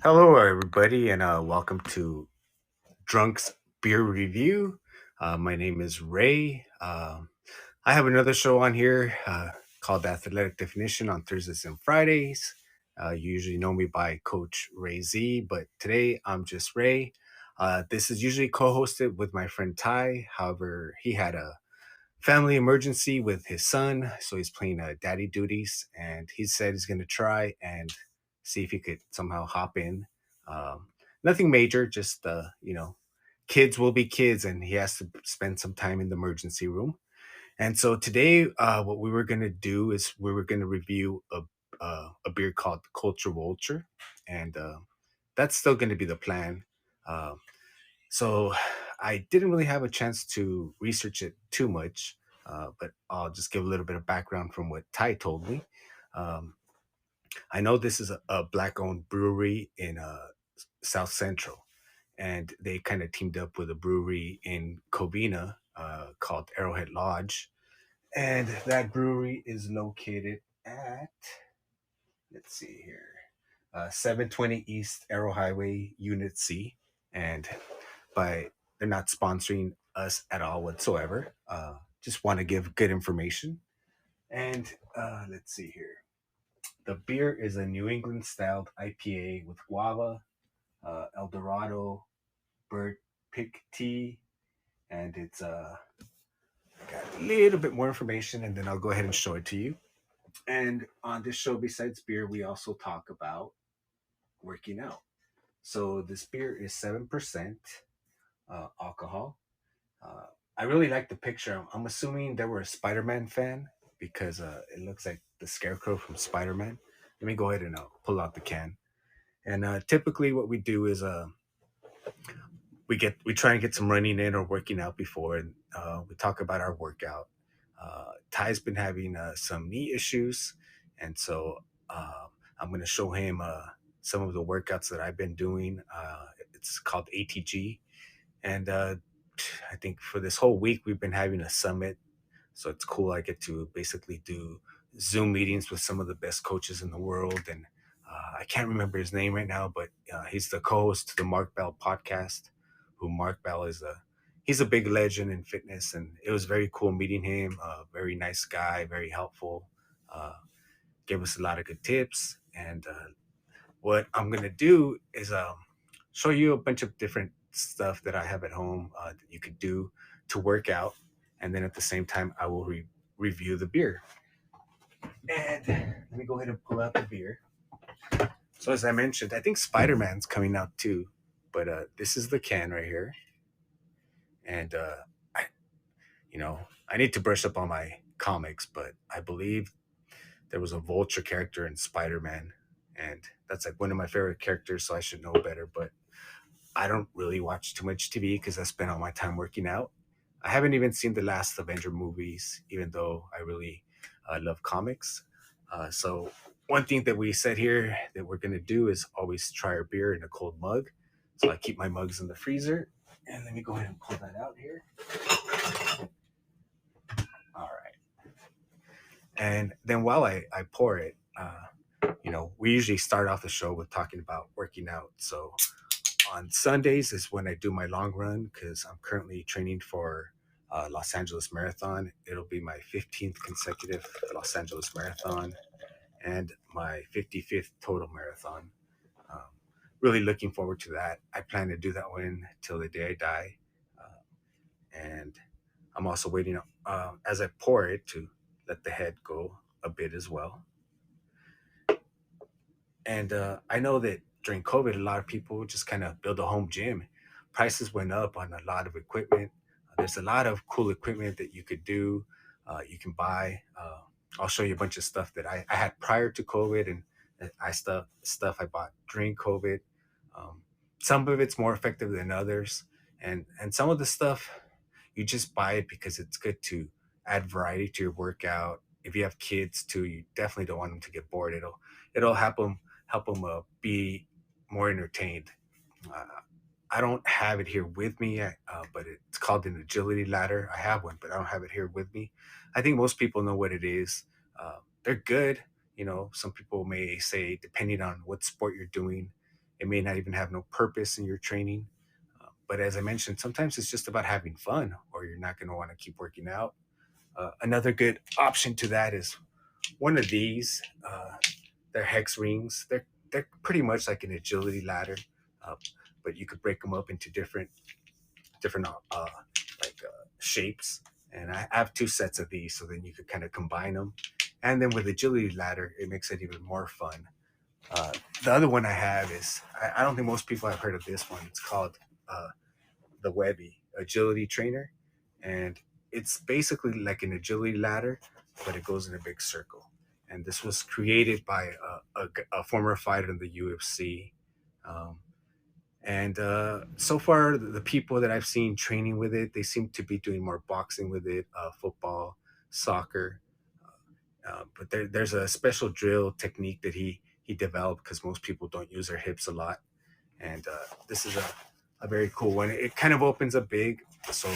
Hello, everybody, and welcome to Drunk's Beer Review. My name is Ray. I have another show on here called The Athletic Definition on Thursdays and Fridays. You usually know me by Coach Ray Z, but today I'm just Ray. This is usually co hosted with my friend Ty. However, he had a family emergency with his son, so he's playing daddy duties, and he said he's going to try and see if he could somehow hop in. Nothing major, just kids will be kids, and he has to spend some time in the emergency room. And so today, what we were going to do is we were going to review a beer called Culture Vulture, and that's still going to be the plan. Uh, so I didn't really have a chance to research it too much, but I'll just give a little bit of background from what Ty told me. Um, I know this is a black owned brewery in South Central, and they kind of teamed up with a brewery in Covina called Arrowhead Lodge. And that brewery is located at, let's see here, 720 East Arrow Highway, Unit C. And by they're not sponsoring us at all whatsoever. Just want to give good information. And let's see here. The beer is a New England styled IPA with guava, El Dorado, bird pick tea, and it's got a little bit more information, and then I'll go ahead and show it to you. And on this show, besides beer, we also talk about working out. So this beer is 7% alcohol. Uh, I really like the picture. I'm assuming they were a Spider-Man fan because it looks like the Scarecrow from Spider-Man. Let me go ahead and pull out the can. And typically, what we do is we try and get some running in or working out before, and we talk about our workout. Ty's been having some knee issues, and so I'm going to show him some of the workouts that I've been doing. It's called ATG, and I think for this whole week we've been having a summit, so it's cool. I get to basically do Zoom meetings with some of the best coaches in the world, and I can't remember his name right now, but he's the co-host to the Mark Bell podcast. Who Mark Bell is a he's a big legend in fitness, and it was very cool meeting him. Very nice guy, very helpful. Uh, Gave us a lot of good tips, and what I'm gonna do is show you a bunch of different stuff that I have at home that you could do to work out, and then at the same time, I will review the beer. And let me go ahead and pull out the beer. So as I mentioned, I think Spider Man's coming out too, but this is the can right here, and I, I need to brush up on my comics, but I believe there was a Vulture character in Spider Man, and that's like one of my favorite characters, so I should know better. But I don't really watch too much TV because I spend all my time working out. I haven't even seen the last Avenger movies, even though I really love comics. So one thing that we said here that we're gonna do is always try our beer in a cold mug. So I keep my mugs in the freezer, and let me go ahead and pull that out here. All right, and then while I pour it, we usually start off the show with talking about working out. So on Sundays is when I do my long run because I'm currently training for Los Angeles Marathon. It'll be my 15th consecutive Los Angeles Marathon and my 55th total marathon. Um, Really looking forward to that. I plan to do that one till the day I die. And I'm also waiting as I pour it to let the head go a bit as well. And I know that during COVID, a lot of people just kind of build a home gym. Prices went up on a lot of equipment. There's a lot of cool equipment that you could do, you can buy. I'll show you a bunch of stuff that I had prior to COVID, and stuff I bought during COVID. Um, some of it's more effective than others, and some of the stuff you just buy it because it's good to add variety to your workout. If you have kids too, you definitely don't want them to get bored. It'll help them be more entertained. Uh, I don't have it here with me, but it's called an agility ladder. I have one, but I don't have it here with me. I think most people know what it is. They're good. Some people may say, depending on what sport you're doing, It may not even have no purpose in your training. But as I mentioned, sometimes it's just about having fun, or you're not going to want to keep working out. Another good option to that is one of these. They're hex rings. They're pretty much like an agility ladder, uh, but you could break them up into different shapes. And I have two sets of these, so then you could kind of combine them. And then with agility ladder, it makes it even more fun. Uh, the other one I have is I don't think most people have heard of this one. It's called the Webby Agility Trainer, and it's basically like an agility ladder, but it goes in a big circle. And this was created by a former fighter in the UFC. Um, and so far, the people that I've seen training with it, they seem to be doing more boxing with it, football, soccer. But there's a special drill technique that he developed because most people don't use their hips a lot. And this is a very cool one. It kind of opens up big. So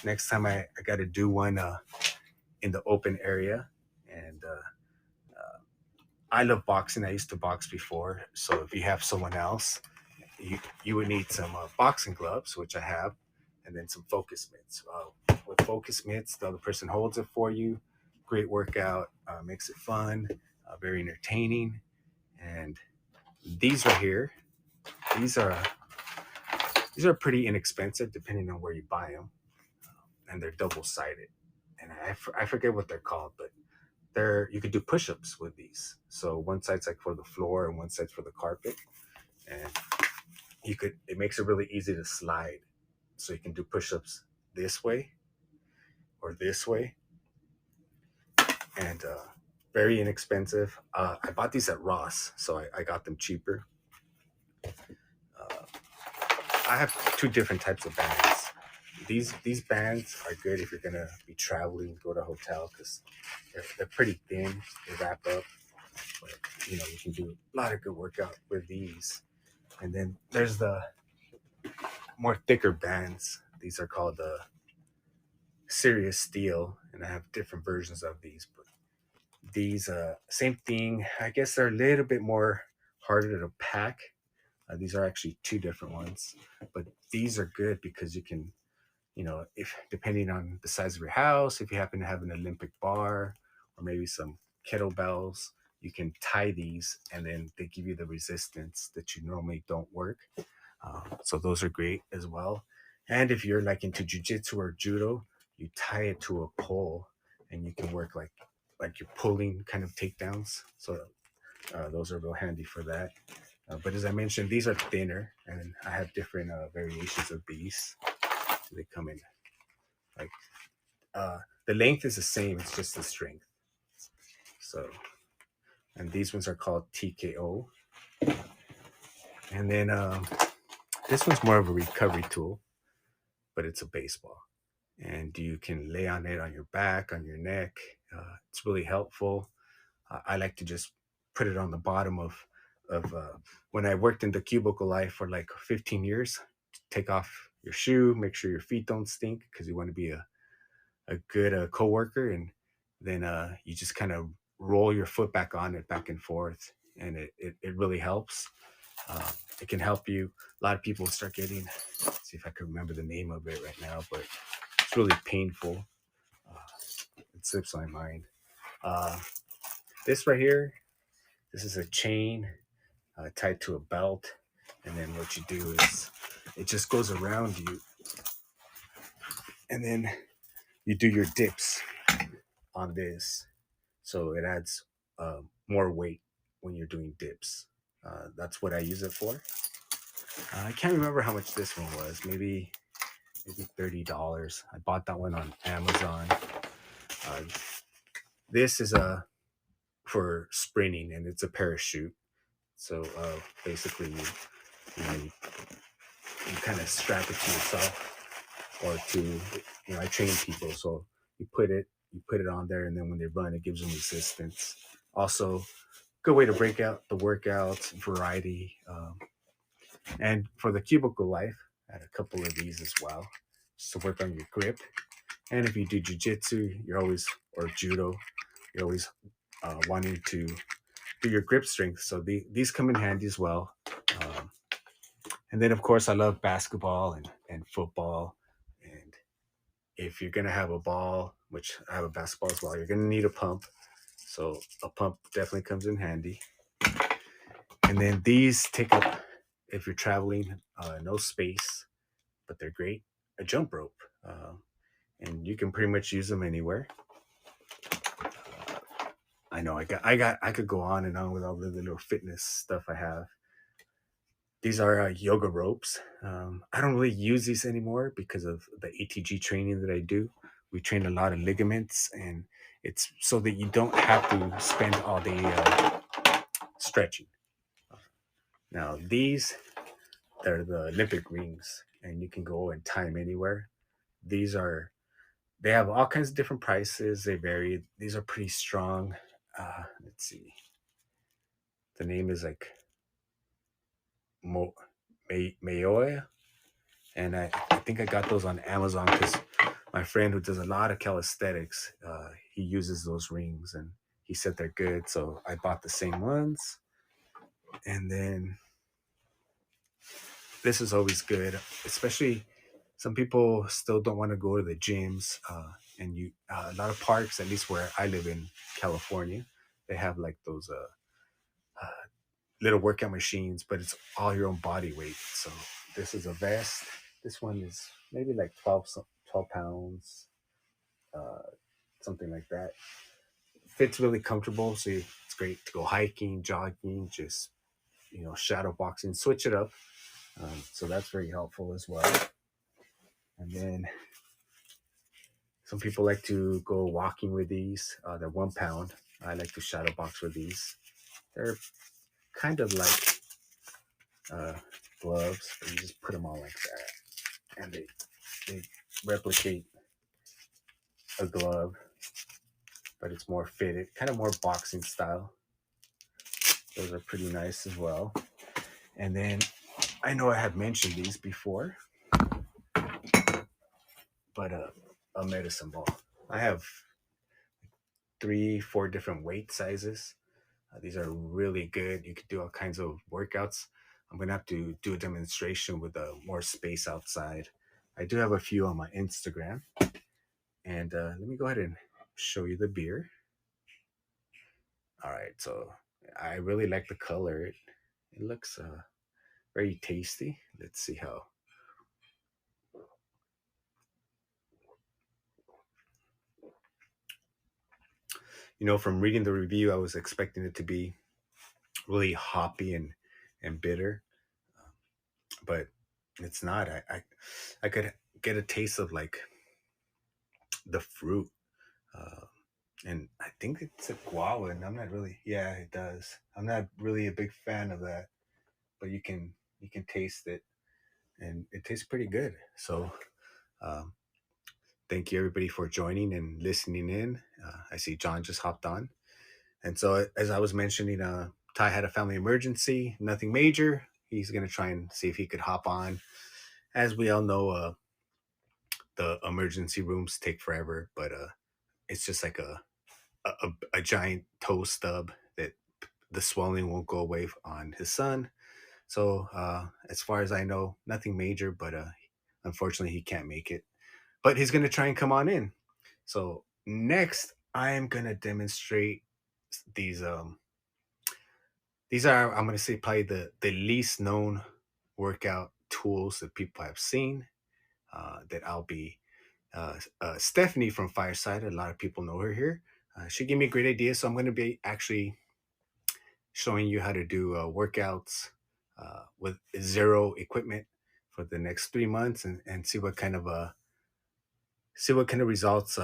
next time I got to do one in the open area. And I love boxing. I used to box before. So if you have someone else, you would need some boxing gloves, which I have, and then some focus mitts. With focus mitts, the other person holds it for you. Great workout, makes it fun, very entertaining. And these right here, these are these are pretty inexpensive depending on where you buy them, and they're double sided. And I forget what they're called, but you could do push-ups with these. So one side's like for the floor and one side's for the carpet, and it makes it really easy to slide. So you can do push-ups this way or this way, and very inexpensive. I bought these at Ross, so I got them cheaper. Uh, I have two different types of bands. These bands are good if you're gonna be traveling, go to a hotel, because they're pretty thin. They wrap up, but you can do a lot of good workout with these. And then there's the more thicker bands. These are called the Serious Steel, and I have different versions of these. But these, same thing. I guess they're a little bit more harder to pack. These are actually two different ones, but these are good because you can, if depending on the size of your house, if you happen to have an Olympic bar or maybe some kettlebells, you can tie these and then they give you the resistance that you normally don't work. So those are great as well. And if you're like into jujitsu or judo, you tie it to a pole and you can work like you're pulling kind of takedowns. So those are real handy for that. But as I mentioned, these are thinner, and I have different variations of these. So they come in like the length is the same; it's just the strength. So, and these ones are called TKO. And then this one's more of a recovery tool, but it's a baseball, and you can lay on it on your back, on your neck. It's really helpful. I like to just put it on the bottom of when I worked in the cubicle life for like 15 years. Take off your shoe, make sure your feet don't stink because you want to be a good coworker, and then you just kind of roll your foot back on it back and forth, and it really helps. Uh, it can help you. A lot of people start getting. Let's see if I can remember the name of it right now, but it's really painful. It slips my mind. Uh, this right here, this is a chain tied to a belt, and then what you do is it just goes around you, and then you do your dips on this, so it adds more weight when you're doing dips. That's what I use it for. I can't remember how much this one was. Maybe $30. I bought that one on Amazon. Uh, this is a for sprinting, and it's a parachute. So basically, you kind of strap it to yourself, or to I train people, so you put it on there, and then when they run, it gives them resistance. Also, good way to break out the workouts variety. And for the cubicle life, I had a couple of these as well, just to work on your grip. And if you do jujitsu, or judo, you're always wanting to do your grip strength. So these come in handy as well. And then, of course, I love basketball and football. And if you're going to have a ball, which I have a basketball as well, you're going to need a pump. So a pump definitely comes in handy. And then these take up, if you're traveling, no space, but they're great. A jump rope. And you can pretty much use them anywhere. I know I could go on and on with all the little fitness stuff I have. These are yoga ropes. I don't really use these anymore because of the ATG training that I do. We train a lot of ligaments, and it's so that you don't have to spend all day stretching. Now, these, they're the Olympic rings, and you can go and tie them anywhere. These are, they have all kinds of different prices. They vary. These are pretty strong. Let's see. The name is like Mo, Mayoya, and I think I got those on Amazon because my friend who does a lot of calisthenics, he uses those rings, and he said they're good. So I bought the same ones, and then this is always good, especially some people still don't want to go to the gyms, and you a lot of parks, at least where I live in California, they have like those little workout machines, but it's all your own body weight. So this is a vest. This one is maybe like 12 pounds, uh, something like that. Fits really comfortable, so it's great to go hiking, jogging, just shadow boxing, switch it up. So that's very helpful as well. And then some people like to go walking with these. They're 1 pound. I like to shadow box with these. They're kind of like uh, gloves, but you just put them on like that, and they replicate a glove, but it's more fitted, kind of more boxing style. Those are pretty nice as well. And then I know I have mentioned these before, but a medicine ball. I have 3, 4 different weight sizes. These are really good. You could do all kinds of workouts. I'm gonna have to do a demonstration with more space outside. I do have a few on my Instagram, and let me go ahead and show you the beer. All right, so I really like the color. It looks very tasty. Let's see how. From reading the review, I was expecting it to be really hoppy and bitter, but it's not. I could get a taste of like the fruit, uh, and I think it's a guava, and I'm not really. Yeah, it does. I'm not really a big fan of that, but you can taste it, and it tastes pretty good. So, um, thank you everybody for joining and listening in. I see John just hopped on, and so as I was mentioning, Ty had a family emergency, nothing major. He's gonna try and see if he could hop on. As we all know, the emergency rooms take forever, but it's just like a giant toe stub that the swelling won't go away on his son. So as far as I know, nothing major, but unfortunately he can't make it. But he's gonna try and come on in. So next, I am gonna demonstrate these. These are, I'm gonna say, probably the least known workout tools that people have seen. That I'll be Stephanie from Fireside. A lot of people know her here. She gave me a great idea, so I'm going to be actually showing you how to do workouts with zero equipment for the next 3 months, and see what kind of results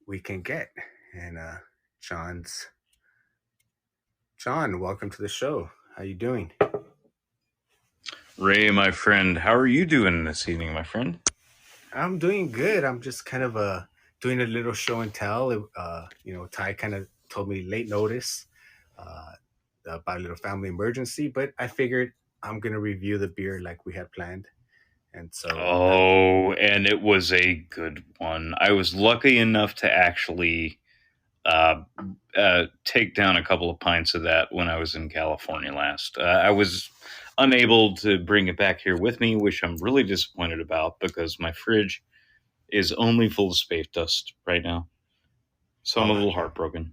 we can get. And John's John, welcome to the show. How you doing? Ray, my friend, how are you doing this evening, my friend? I'm doing good. I'm just kind of doing a little show and tell. Ty kind of told me late notice uh, about a little family emergency, but I figured I'm gonna review the beer like we had planned, and so Oh, and it was a good one. I was lucky enough to actually uh, take down a couple of pints of that when I was in California last. unable to bring it back here with me, which I'm really disappointed about because my fridge is only full of space dust right now. So I'm a Oh, little heartbroken.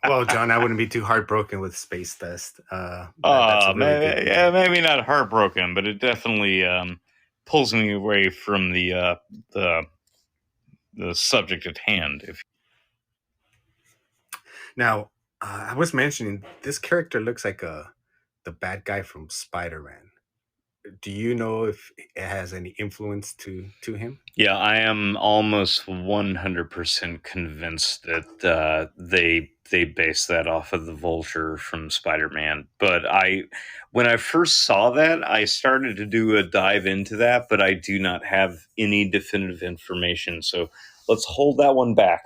well, John, I wouldn't be too heartbroken with space dust. That's a really good Maybe, yeah, beer. maybe not heartbroken, but it definitely pulls me away from the the subject at hand. If Now, I was mentioning this character looks like the bad guy from Spider-Man. Do you know if it has any influence to him? Yeah, I am almost 100% convinced that they base that off of the Vulture from Spider-Man. But when I first saw that, I started to do a dive into that, but I do not have any definitive information. So let's hold that one back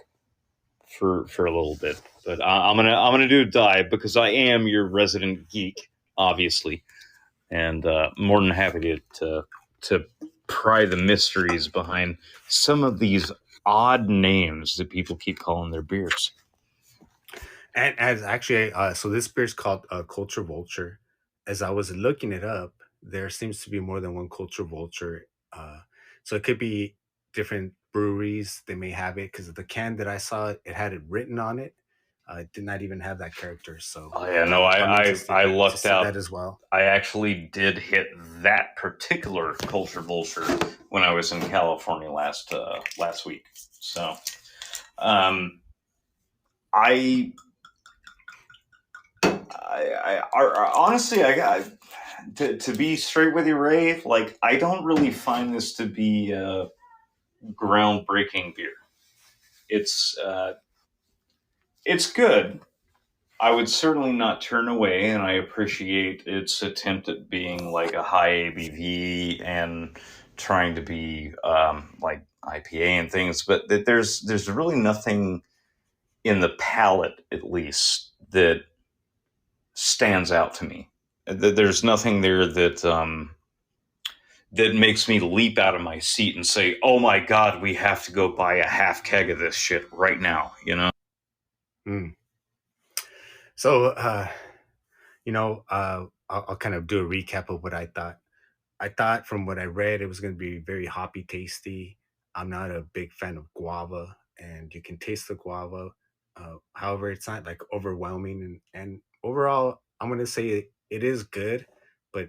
for a little bit. But I'm gonna do a dive because I am your resident geek, obviously, and more than happy to pry the mysteries behind some of these odd names that people keep calling their beers. And as actually, so this beer is called Culture Vulture. As I was looking it up, there seems to be more than one Culture Vulture. So it could be different breweries. They may have it because the can that I saw, it had it written on it. It did not even have that character. So Oh yeah, no, I'm I interested to lucked see that out. as well. I actually did hit that particular culture vulture when I was in California last week. So um, I, honestly, I got to be straight with you, Ray. Like, I don't really find this to be a groundbreaking beer. It's uh, it's good. I would certainly not turn away, and I appreciate its attempt at being like a high ABV and trying to be like IPA and things. But there's really nothing in the palate, at least, that stands out to me. There's nothing there that makes me leap out of my seat and say, "Oh my god, we have to go buy a half keg of this shit right now." You know? Mm. So, I'll kind of do a recap of what I thought. I thought from what I read, it was going to be very hoppy, tasty. I'm not a big fan of guava, and you can taste the guava. However, it's not like overwhelming, and overall, I'm going to say it is good, but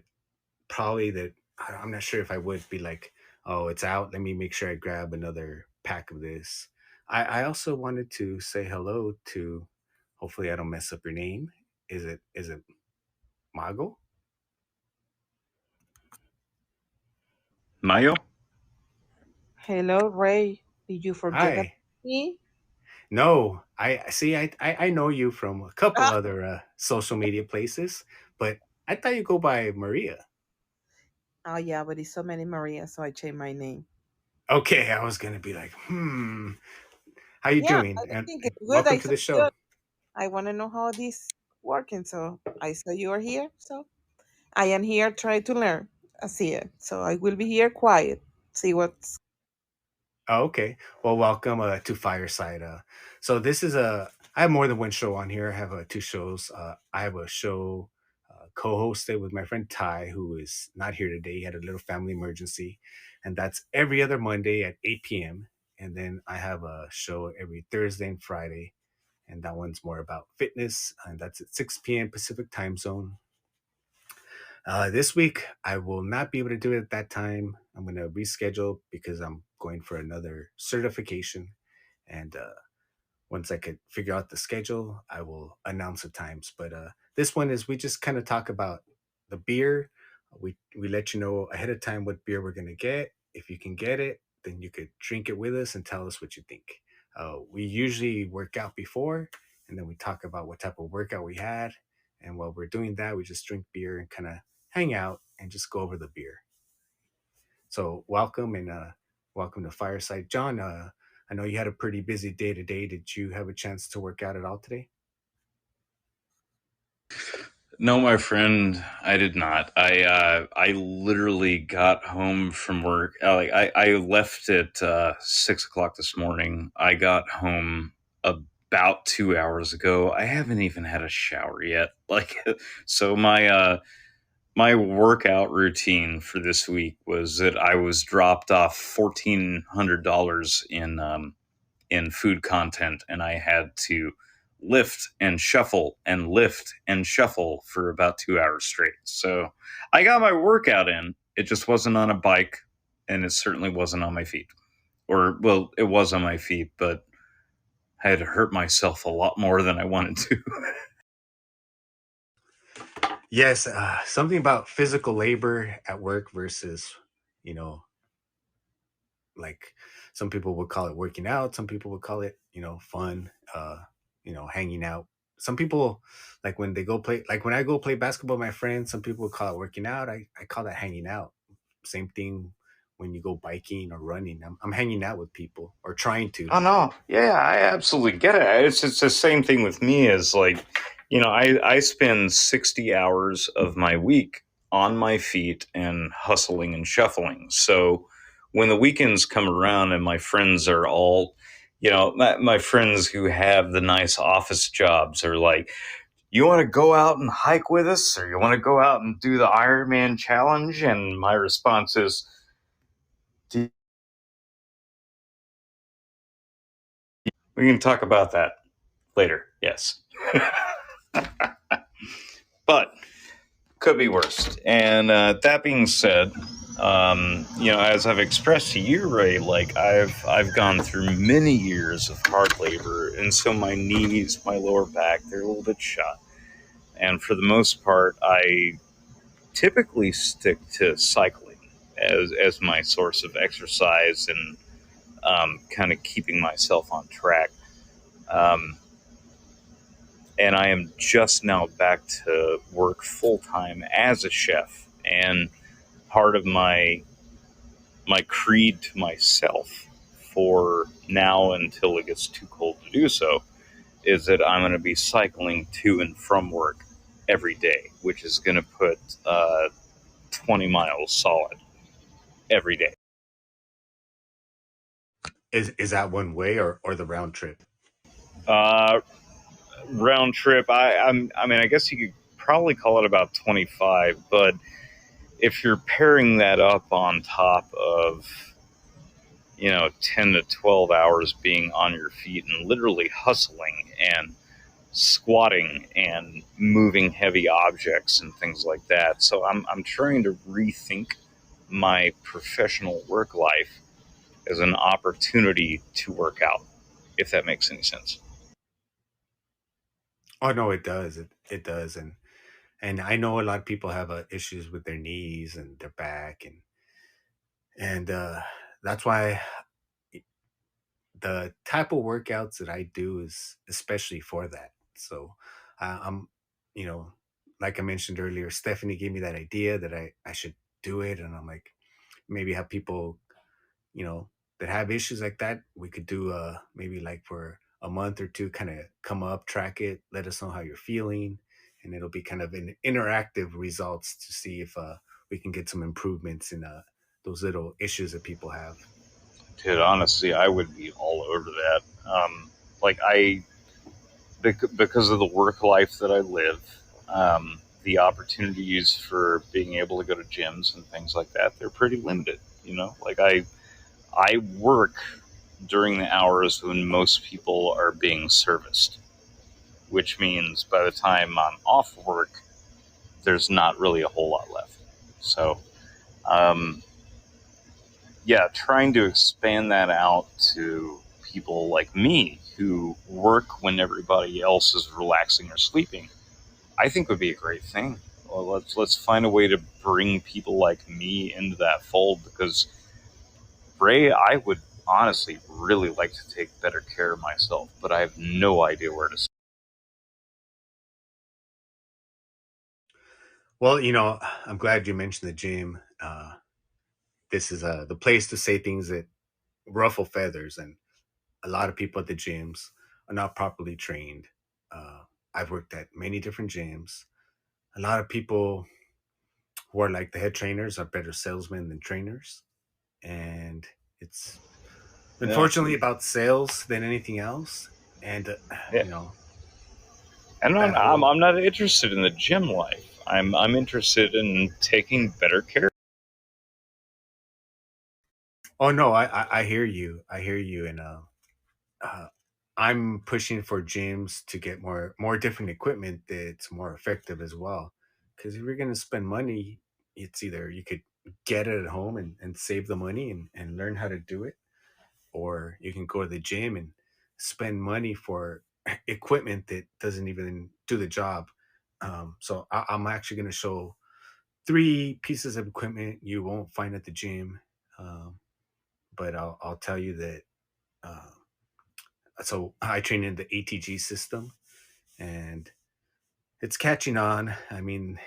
probably that I'm not sure if I would be like, oh, it's out. Let me make sure I grab another pack of this. I also wanted to say hello to. Hopefully, I don't mess up your name. Is it Mago? Mayo? Hello, Ray. Did you forget about Hi. me? No, I see. I know you from a couple Ah, other social media places, but I thought you go by Maria. oh, yeah, but it's so many Maria, so I changed my name. Okay, I was gonna be like, how you Yeah, doing? I And think it's good. welcome I to saw the you. show. I want to know how this working, so I saw you are here. So I am here trying to learn. I see it. So I will be here quiet. See what's. Oh, okay. Well, welcome to Fireside. So this is a. I have more than one show on here. I have two shows. I have a show co-hosted with my friend Ty, who is not here today. He had a little family emergency, and that's every other Monday at 8 p.m. And then I have a show every Thursday and Friday, and that one's more about fitness, and that's at 6 p.m. Pacific time zone. This week, I will not be able to do it at that time. I'm going to reschedule because I'm going for another certification. And once I could figure out the schedule, I will announce the times. But this one is we just kind of talk about the beer. We let you know ahead of time what beer we're going to get. If you can get it, then you could drink it with us and tell us what you think. We usually work out before, and then we talk about what type of workout we had. And while we're doing that, we just drink beer and kind of hang out and just go over the beer. So welcome and welcome to Fireside, John. I know you had a pretty busy day today. Did you have a chance to work out at all today? No, my friend, I did not. I literally got home from work. I left at 6 o'clock this morning. I got home about 2 hours ago. I haven't even had a shower yet. Like, so my workout routine for this week was that I was dropped off $1,400 in food content, and I had to lift and shuffle for about 2 hours straight. So I got my workout in. It just wasn't on a bike, and it certainly wasn't on my feet. Or, well, it was on my feet, but I had to hurt myself a lot more than I wanted to. Yes, something about physical labor at work versus, you know, like some people would call it working out, some people would call it, fun, hanging out. Some people, like when they go play, like when I go play basketball with my friends, some people would call it working out. I call that hanging out. Same thing when you go biking or running. I'm hanging out with people or trying to. Oh no, yeah, I absolutely get it. It's the same thing with me. As like, I spend 60 hours of my week on my feet and hustling and shuffling. So when the weekends come around and my friends are all, my friends who have the nice office jobs are like, "You want to go out and hike with us, or you want to go out and do the Ironman challenge?" And my response is, "We can talk about that later." Yes. But could be worse. And that being said, as I've expressed to you, Ray, like I've gone through many years of hard labor, and so my knees, my lower back, they're a little bit shot. And for the most part, I typically stick to cycling as my source of exercise and kind of keeping myself on track. Um, and I am just now back to work full time as a chef. And part of my creed to myself for now until it gets too cold to do so is that I'm going to be cycling to and from work every day, which is going to put 20 miles solid every day. Is that one way or the round trip? Uh, Round trip, I mean, I guess you could probably call it about 25, but if you're pairing that up on top of 10 to 12 hours being on your feet and literally hustling and squatting and moving heavy objects and things like that. So I'm trying to rethink my professional work life as an opportunity to work out, if that makes any sense. Oh no, it does. It does, and I know a lot of people have issues with their knees and their back, and that's why the type of workouts that I do is especially for that. So I'm, you know, like I mentioned earlier, Stephanie gave me that idea that I should do it, and I'm like, maybe have people, you know, that have issues like that. We could do maybe like for a month or two, kind of come up, track it, let us know how you're feeling, and it'll be kind of an interactive results to see if we can get some improvements in those little issues that people have. Dude, honestly, I would be all over that. Like because of the work life that I live, the opportunities for being able to go to gyms and things like that, they're pretty limited. Like I work during the hours when most people are being serviced, which means by the time I'm off work, there's not really a whole lot left. So, um, yeah, trying to expand that out to people like me who work when everybody else is relaxing or sleeping, I think would be a great thing. Well, let's find a way to bring people like me into that fold because Ray, I would honestly really like to take better care of myself, but I have no idea where to start. Well, I'm glad you mentioned the gym. This is the place to say things that ruffle feathers, and a lot of people at the gyms are not properly trained. I've worked at many different gyms. A lot of people who are like the head trainers are better salesmen than trainers, and it's Yeah. unfortunately about sales than anything else. and Yeah. you know, And that I'm whole. not interested in the gym life. I'm interested in taking better care. Oh no, I hear you. I hear you, and uh, I'm pushing for gyms to get more different equipment that's more effective as well. Because if you're gonna spend money, it's either you could get it at home and save the money and learn how to do it, or you can go to the gym and spend money for equipment that doesn't even do the job. So I'm actually gonna show three pieces of equipment you won't find at the gym, um, but I'll tell you that. Uh, so I train in the ATG system, and it's catching on. I mean,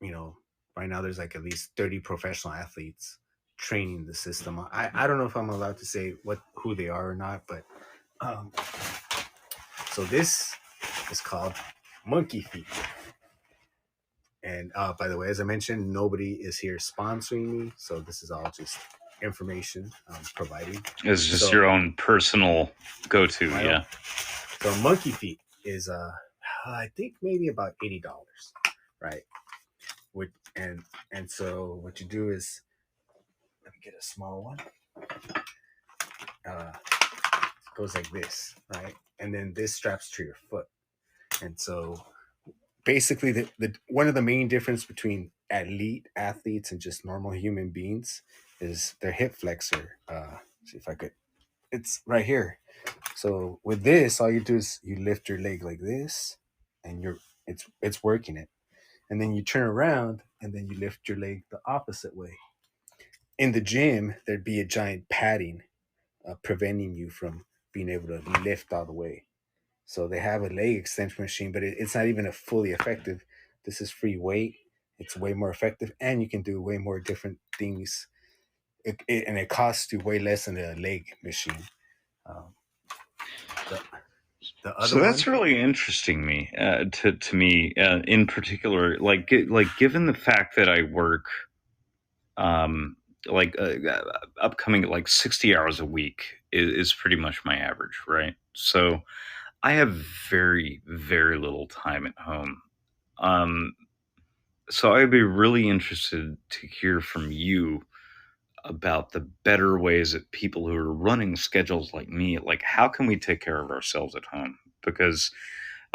you know, right now there's like at least 30 professional athletes training the system. I don't know if I'm allowed to say what who they are or not, but um, so this is called Monkey Feet. And by the way, as I mentioned, nobody is here sponsoring me, so this is all just information I'm providing. It's just So your own personal go-to, my own, yeah. so Monkey Feet is I think maybe about $80, right? With and so what you do is, let me get a small one. It goes like this, right? And then this straps to your foot. And so basically, the one of the main difference between elite athletes and just normal human beings is their hip flexor. See if I could. It's right here. So with this, all you do is you lift your leg like this, and it's working it. And then you turn around, and then you lift your leg the opposite way. In the gym, there'd be a giant padding preventing you from being able to lift all the way. So they have a leg extension machine, but it's not even a fully effective. This is free weight. It's way more effective, and you can do way more different things. And it costs you way less than a leg machine. Um, the, the other So that's one, really interesting to me in particular. Like given the fact that I work um, like upcoming like 60 hours a week is pretty much my average, right? So I have very little time at home. Um, so I'd be really interested to hear from you about the better ways that people who are running schedules like me, like how can we take care of ourselves at home? Because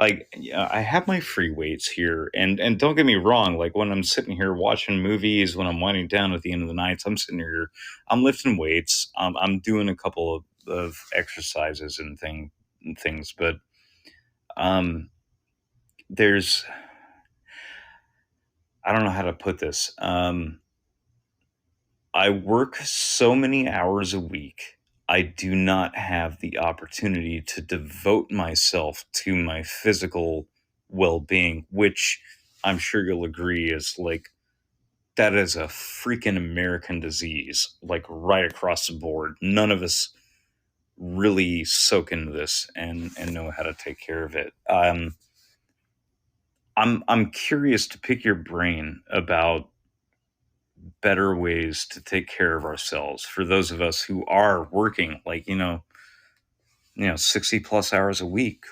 like yeah, I have my free weights here, and don't get me wrong, like when I'm sitting here watching movies, when I'm winding down at the end of the nights, I'm sitting here, I'm lifting weights, I'm doing a couple of exercises and things, but um, there's I don't know how to put this. I work so many hours a week. I do not have the opportunity to devote myself to my physical well being, which I'm sure you'll agree is like that is a freaking American disease, like right across the board. None of us really soak into this and know how to take care of it. I'm curious to pick your brain about better ways to take care of ourselves for those of us who are working like 60 plus hours a week.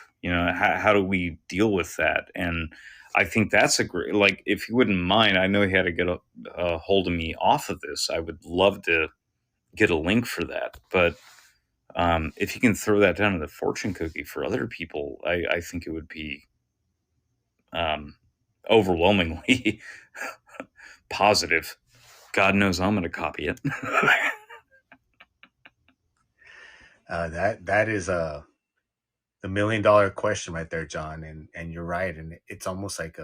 How do we deal with that? And I think that's a great, like, if you wouldn't mind, I know you had to get a hold of me off of this. I would love to get a link for that, but if you can throw that down in the fortune cookie for other people, I think it would be um, overwhelmingly positive. God knows I'm going to copy it. that is the $1 million question right there, John. And you're right. And it's almost like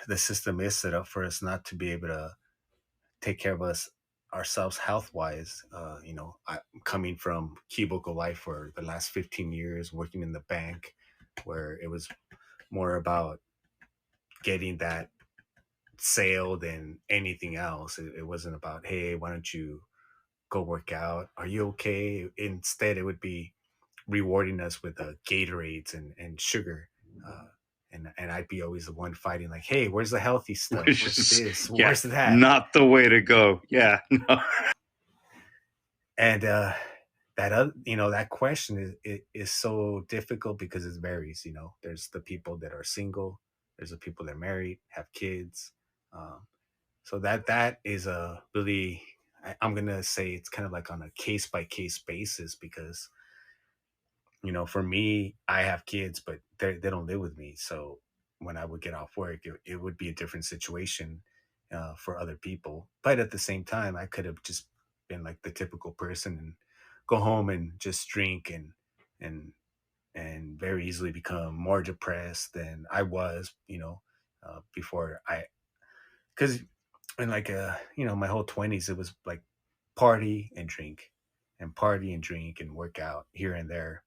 the system is set up for us not to be able to take care of us ourselves health wise. I'm coming from cubicle life for the last 15 years, working in the bank, where it was more about getting that sale than anything else. It wasn't about, hey, why don't you go work out? Are you okay? Instead, it would be rewarding us with Gatorades and sugar. And I'd be always the one fighting, like, hey, where's the healthy stuff? Which Where's is, this? yeah, Where's that? not the way to go. Yeah, no. And that other, that question is so difficult because it varies. There's the people that are single, there's the people that are married, have kids. um, so that is a really, I'm gonna say it's kind of like on a case by case basis, because for me, I have kids, but they don't live with me. So when I would get off work, it would be a different situation for other people. But at the same time, I could have just been like the typical person and go home and just drink and and very easily become more depressed than I was, before because in like my whole 20s, it was like party and drink and work out here and there,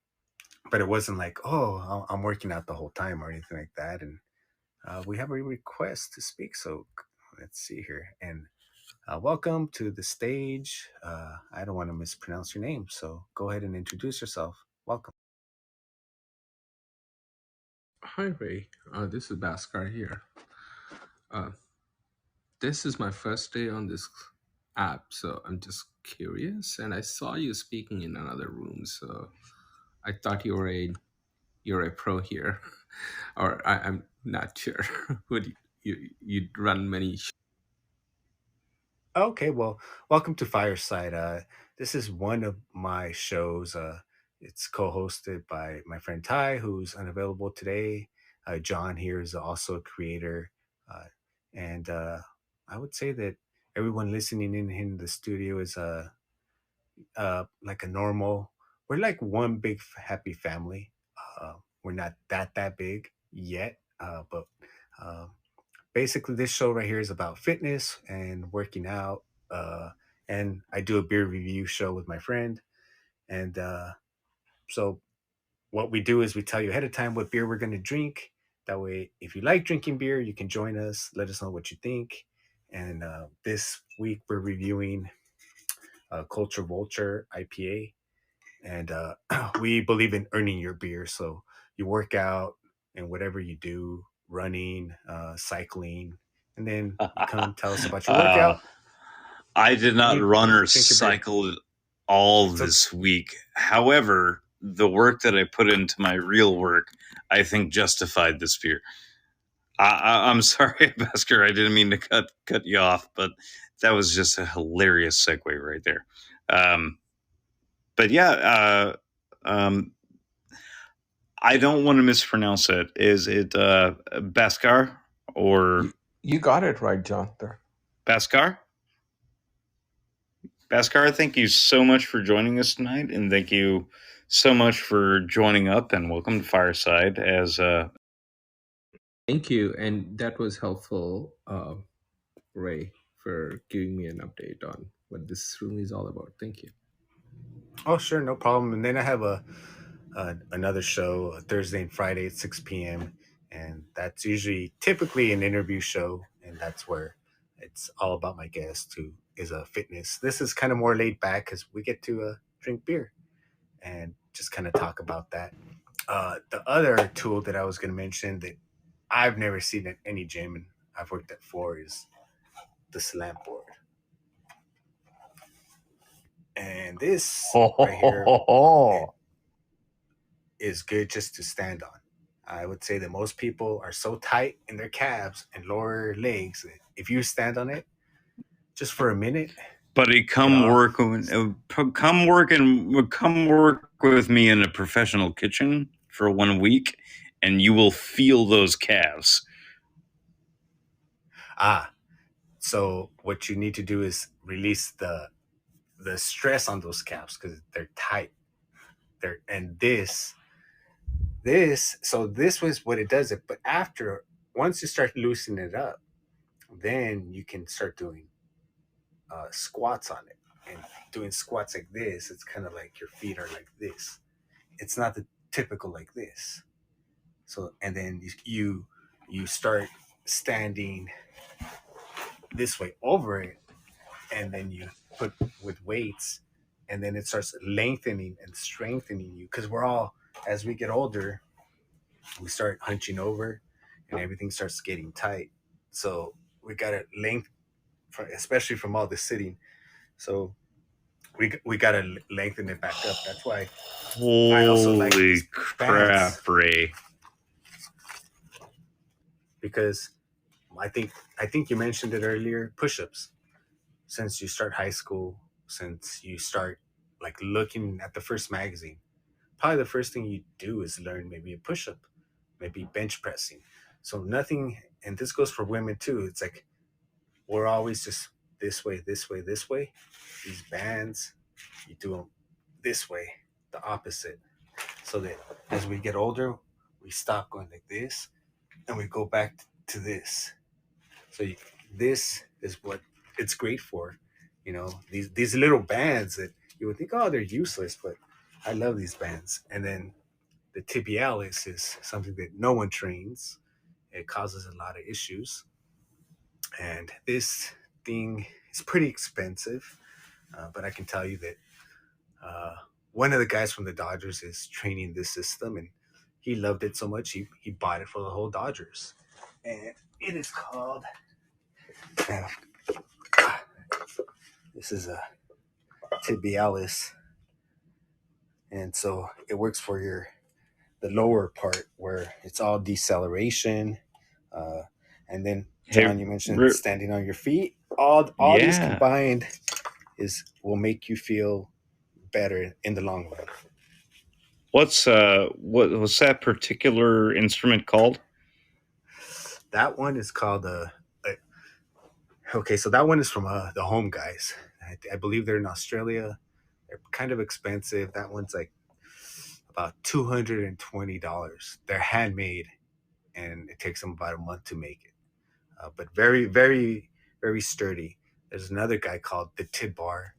but it wasn't like, oh, I'm working out the whole time or anything like that. And we have a request to speak, so let's see here. And welcome to the stage. I don't want to mispronounce your name, so go ahead and introduce yourself. Welcome. Hi, Ray. This is Bhaskar here. Uh, this is my first day on this app, so I'm just curious. And I saw you speaking in another room, so I thought you're a pro here, or I'm not sure. Would you run many? Okay, well, welcome to Fireside. This is one of my shows. It's co-hosted by my friend Ty, who's unavailable today. John here is also a creator, uh, and I would say that everyone listening in the studio is like a normal. We're like one big happy family. We're not that big yet, but uh, basically this show right here is about fitness and working out. And I do a beer review show with my friend, and so what we do is we tell you ahead of time what beer we're going to drink. That way, if you like drinking beer, you can join us, let us know what you think. And this week we're reviewing Culture Vulture IPA, and we believe in earning your beer. So you work out and whatever you do, running, cycling, and then you come tell us about your uh, workout, I did and not you run or drink your beer. cycle all So this week. However, the work that I put into my real work, I think, justified this beer. I'm sorry, Busker. I didn't mean to cut you off, but that was just a hilarious segue right there. Um, but yeah, um, I don't want to mispronounce it. Is it Baskar or You got it right, John. There. Baskar? Baskar, thank you so much for joining us tonight, and thank you so much for joining up. And welcome to Fireside. As Thank you, and that was helpful, Ray, for giving me an update on what this room is all about. Thank you. oh, sure, no problem. And then I have another show Thursday and Friday at 6 p.m., and that's usually typically an interview show, and that's where it's all about my guest who is a fitness. This is kind of more laid back because we get to drink beer and just kind of talk about that. The other tool that I was going to mention that I've never seen at any gym and I've worked at four is the slam board. And this ho ho right ho here ho ho. is good just to stand on. I would say that most people are so tight in their calves and lower legs that if you stand on it just for a minute, Buddy, it come all. work, come work with me in a professional kitchen for 1 week, and you will feel those calves. Ah, so what you need to do is release the stress on those calves because they're tight. And this was what it does it. But after, once you start loosening it up, then you can start doing squats on it. And doing squats like this, it's kind of like your feet are like this. It's not the typical like this. So and then you start standing this way over it, and then you put with weights, and then it starts lengthening and strengthening you, because we're all, as we get older, we start hunching over and everything starts getting tight. So we got to length, especially from all the sitting. So we gotta lengthen it back up. That's why I also like Holy these bands, crap, Ray. because I think I think you mentioned it earlier. Push-ups. Since you start high school, since you start like looking at the first magazine, probably the first thing you do is learn maybe a push-up, maybe bench pressing. So nothing, and this goes for women too. It's like we're always just this way, this way, this way. These bands, you do them this way, the opposite, so that as we get older, we stop going like this and we go back to this. So this is what it's great for. These little bands that you would think, oh, they're useless, but I love these bands. And then the tibialis is something that no one trains. It causes a lot of issues, and this thing is pretty expensive. But I can tell you that uh, one of the guys from the Dodgers is training this system, and he loved it so much he bought it for the whole Dodgers. And it is called. Uh, this is a tibialis, and so it works for the lower part where it's all deceleration. Uh, and then Hey, John, you mentioned standing on your feet. All these yeah. combined will make you feel better in the long run. What's that particular instrument called? That one is called okay. So that one is from the Home Guys. I believe they're in Australia. They're kind of expensive. That one's like about $220. They're handmade, and it takes them about a month to make it. But very, very, very sturdy. There's another guy called the Tid Bar,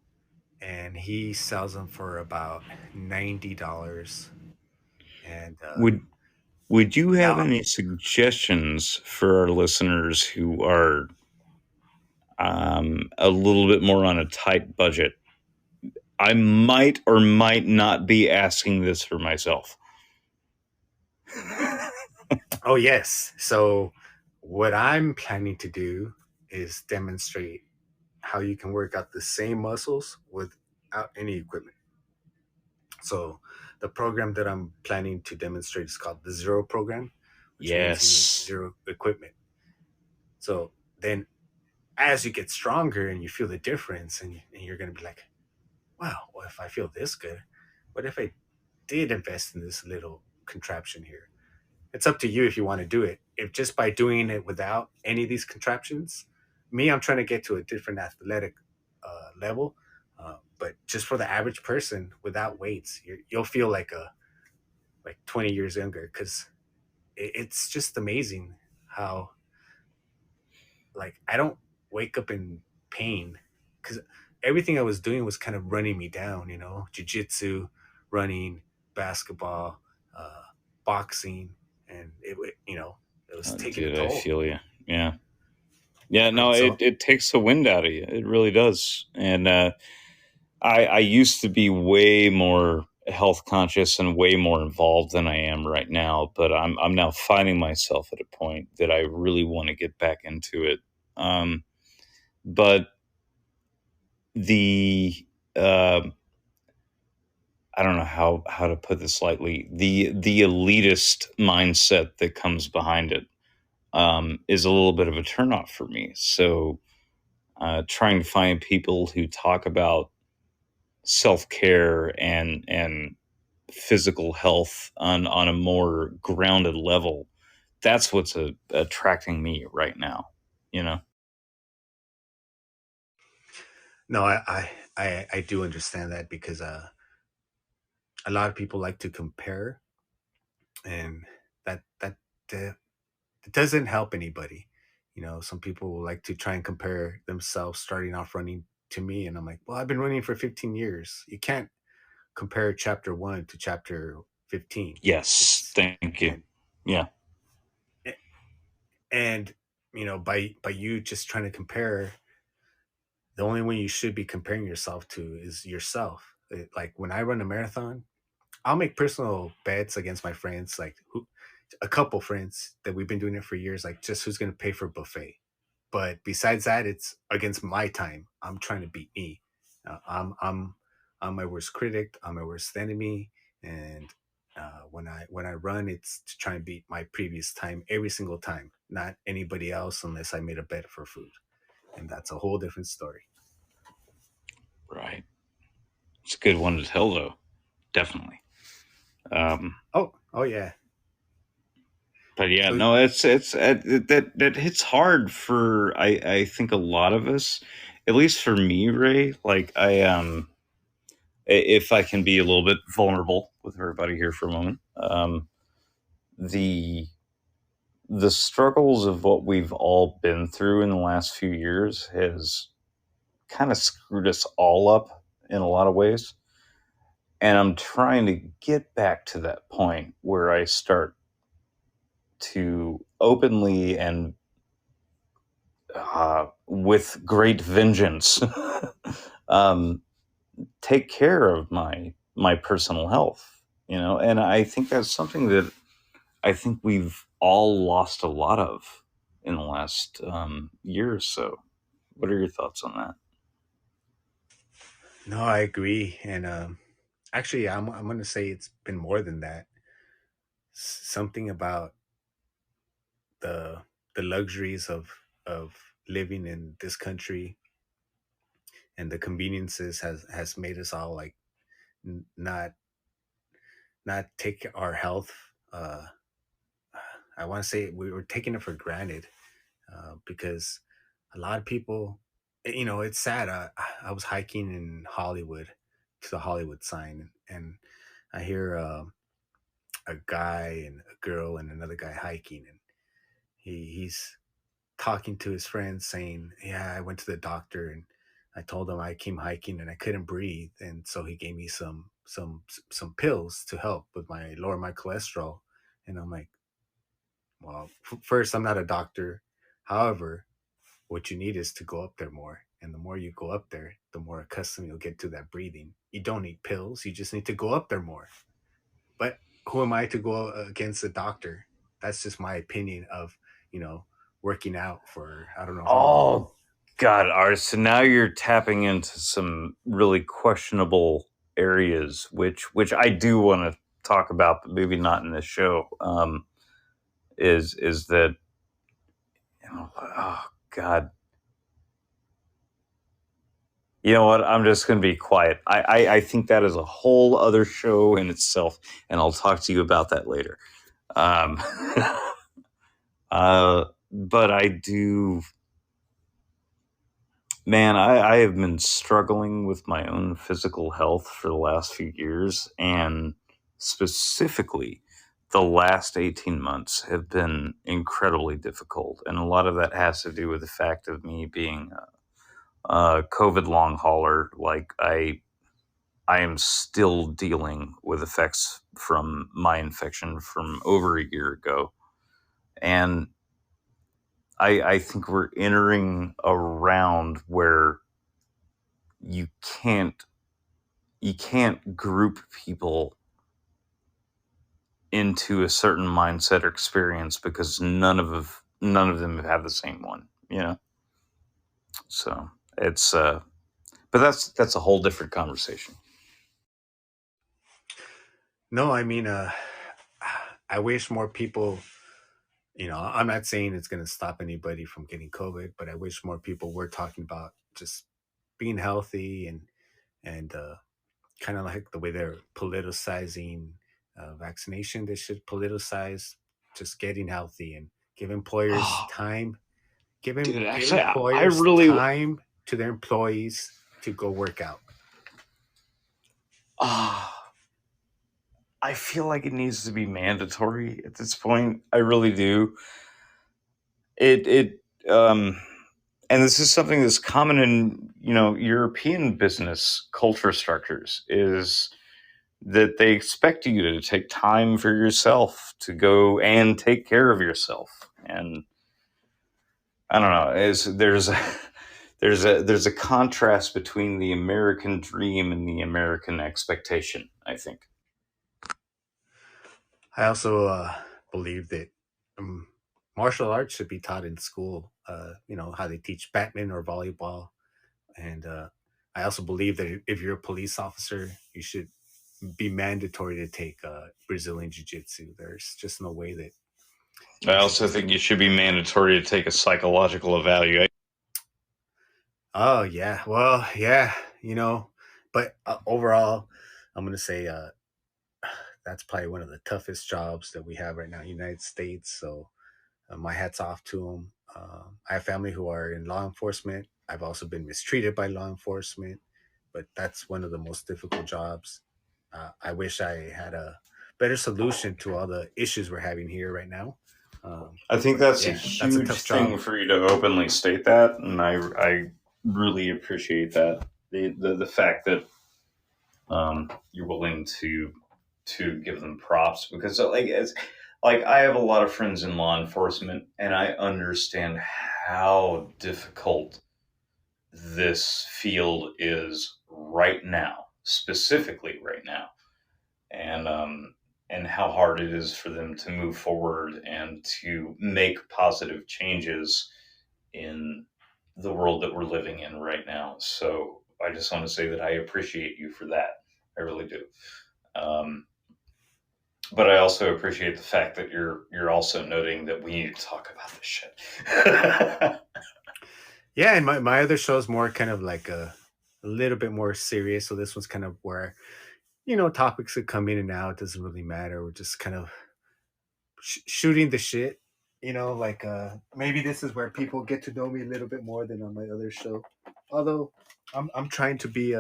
and he sells them for about $90. And Would you have now, any suggestions for our listeners who are a little bit more on a tight budget? I might or might not be asking this for myself. oh yes. So what I'm planning to do is demonstrate how you can work out the same muscles without any equipment. So the program that I'm planning to demonstrate is called the Zero program, which means you need Yes. zero equipment. So then as you get stronger and you feel the difference, and you're going to be like, wow, well, if I feel this good, what if I did invest in this little contraption here? It's up to you if you want to do it. If just by doing it without any of these contraptions, me, I'm trying to get to a different athletic level. But just for the average person without weights, you'll feel like 20 years younger, because it's just amazing how, like, I don't wake up in pain, because everything I was doing was kind of running me down. Jiu-jitsu, running, basketball, uh, boxing, and it was Oh, taking a dude, I toll. feel you. Yeah. Yeah, no, So it takes the wind out of you. It really does. And I used to be way more health conscious and way more involved than I am right now, but I'm now finding myself at a point that I really want to get back into it. But the uh, I don't know how to put this lightly. The elitist mindset that comes behind it is a little bit of a turnoff for me. So trying to find people who talk about self care and physical health on a more grounded level, that's what's attracting me right now. You know. no, I do understand that, because a lot of people like to compare, and that uh, it doesn't help anybody. Some people will like to try and compare themselves starting off running to me, and I'm like, well, I've been running for 15 years. You can't compare chapter 1 to chapter 15. Yes. It's Thank you. and Yeah. and by you just trying to compare, the only one you should be comparing yourself to is yourself. Like when I run a marathon, I'll make personal bets against my friends, like a couple friends that we've been doing it for years, like just who's going to pay for buffet. But besides that, it's against my time. I'm trying to beat me. I'm I'm my worst critic. I'm my worst enemy. And when I run, it's to try and beat my previous time every single time, not anybody else, unless I made a bet for food, and that's a whole different story. Right. It's a good one to tell, though. Definitely. Oh yeah. But yeah, So no, it's that hits hard for I think a lot of us, at least for me, Ray. Like if I can be a little bit vulnerable with everybody here for a moment, the the struggles of what we've all been through in the last few years has kind of screwed us all up in a lot of ways. And I'm trying to get back to that point where I start to openly and with great vengeance um, take care of my personal health. And I think that's something that I think we've all lost a lot of in the last year or so. What are your thoughts on that? no, I agree, and actually, I'm gonna say it's been more than that. Something about the the luxuries of living in this country and the conveniences has made us all like not take our health. Uh, I want to say we were taking it for granted because a lot of people, it's sad. I was hiking in Hollywood to the Hollywood sign, and I hear a guy and a girl and another guy hiking, and he's talking to his friends saying, "Yeah, I went to the doctor and I told him I came hiking and I couldn't breathe, and so he gave me some pills to help with my lower my cholesterol." And I'm like, "Well, first, I'm not a doctor. However, what you need is to go up there more, and the more you go up there, the more accustomed you'll get to that breathing. You don't need pills. You just need to go up there more." But who am I to go against the doctor? That's just my opinion of, you know, working out for I don't know how long. Oh God, Art. So now you're tapping into some really questionable areas, which I do want to talk about, but maybe not in this show. Is that oh God, you know what? I'm just going to be quiet. I think that is a whole other show in itself, and I'll talk to you about that later. Um, but I do, man. I have been struggling with my own physical health for the last few years, and specifically, the last 18 months have been incredibly difficult, and a lot of that has to do with the fact of me being a COVID long hauler. Like I am still dealing with effects from my infection from over a year ago. And I think we're entering a round where you can't you can't group people into a certain mindset or experience because none of them have had the same one, you know? So it's but that's a whole different conversation. No, I mean, I wish more people. I'm not saying it's going to stop anybody from getting COVID, but I wish more people were talking about just being healthy and kind of like the way they're politicizing vaccination. They should politicize just getting healthy and give employers Oh, time. dude, Give actually, I employers really time to their employees to go work out. ah I feel like it needs to be mandatory at this point. I really do. It and this is something that's common in, European business culture structures is that they expect you to take time for yourself to go and take care of yourself. And I don't know, there's a contrast between the American dream and the American expectation, I think. I also believe that martial arts should be taught in school. How they teach badminton or volleyball, and I also believe that if you're a police officer, you should be mandatory to take Brazilian Jiu-Jitsu. There's just no way that I you should also just. think you should be mandatory to take a psychological evaluation. Oh yeah, well yeah, but overall, I'm gonna say that's probably one of the toughest jobs that we have right now in the United States. So my hat's off to them. I have family who are in law enforcement. I've also been mistreated by law enforcement, but that's one of the most difficult jobs. I wish I had a better solution to all the issues we're having here right now. I think But that's a yeah, that's a huge tough job. thing for you to openly state that, and I really appreciate that. The fact that you're willing to give them props, because like I have a lot of friends in law enforcement, and I understand how difficult this field is right now, specifically right now, and and how hard it is for them to move forward and to make positive changes in the world that we're living in right now. So I just want to say that I appreciate you for that. I really do. Um, but I also appreciate the fact that you're also noting that we need to talk about this shit. Yeah, and my other show is more kind of like a little bit more serious. So this one's kind of where, topics that come in and out. It doesn't really matter. We're just kind of shooting the shit. Like maybe this is where people get to know me a little bit more than on my other show. Although I'm trying to be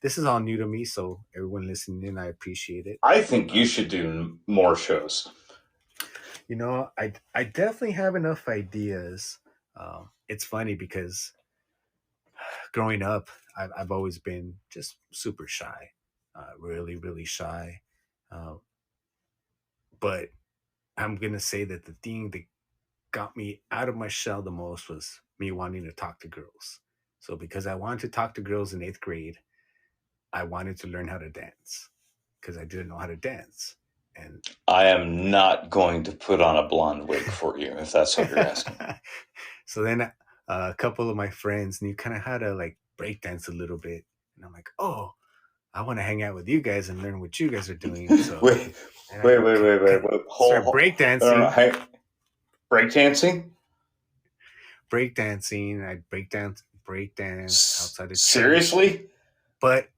this is all new to me, so everyone listening in, I appreciate it. I think you should do more shows. I definitely have enough ideas. It's funny because growing up, I've always been just super shy, really, really shy. Uh, but I'm gonna say that the thing that got me out of my shell the most was me wanting to talk to girls. So because I wanted to talk to girls in 8th grade, I wanted to learn how to dance because I didn't know how to dance. And I am not going to put on a blonde wig for you if that's what you're asking. so then a couple of my friends knew kind of how to like break dance a little bit, and I'm like, oh, I want to hang out with you guys and learn what you guys are doing. So wait, and wait, I wait, wait, wait, wait. start breakdancing. Hey, breakdancing? Breakdancing. I'd break dance outside of church. Seriously? But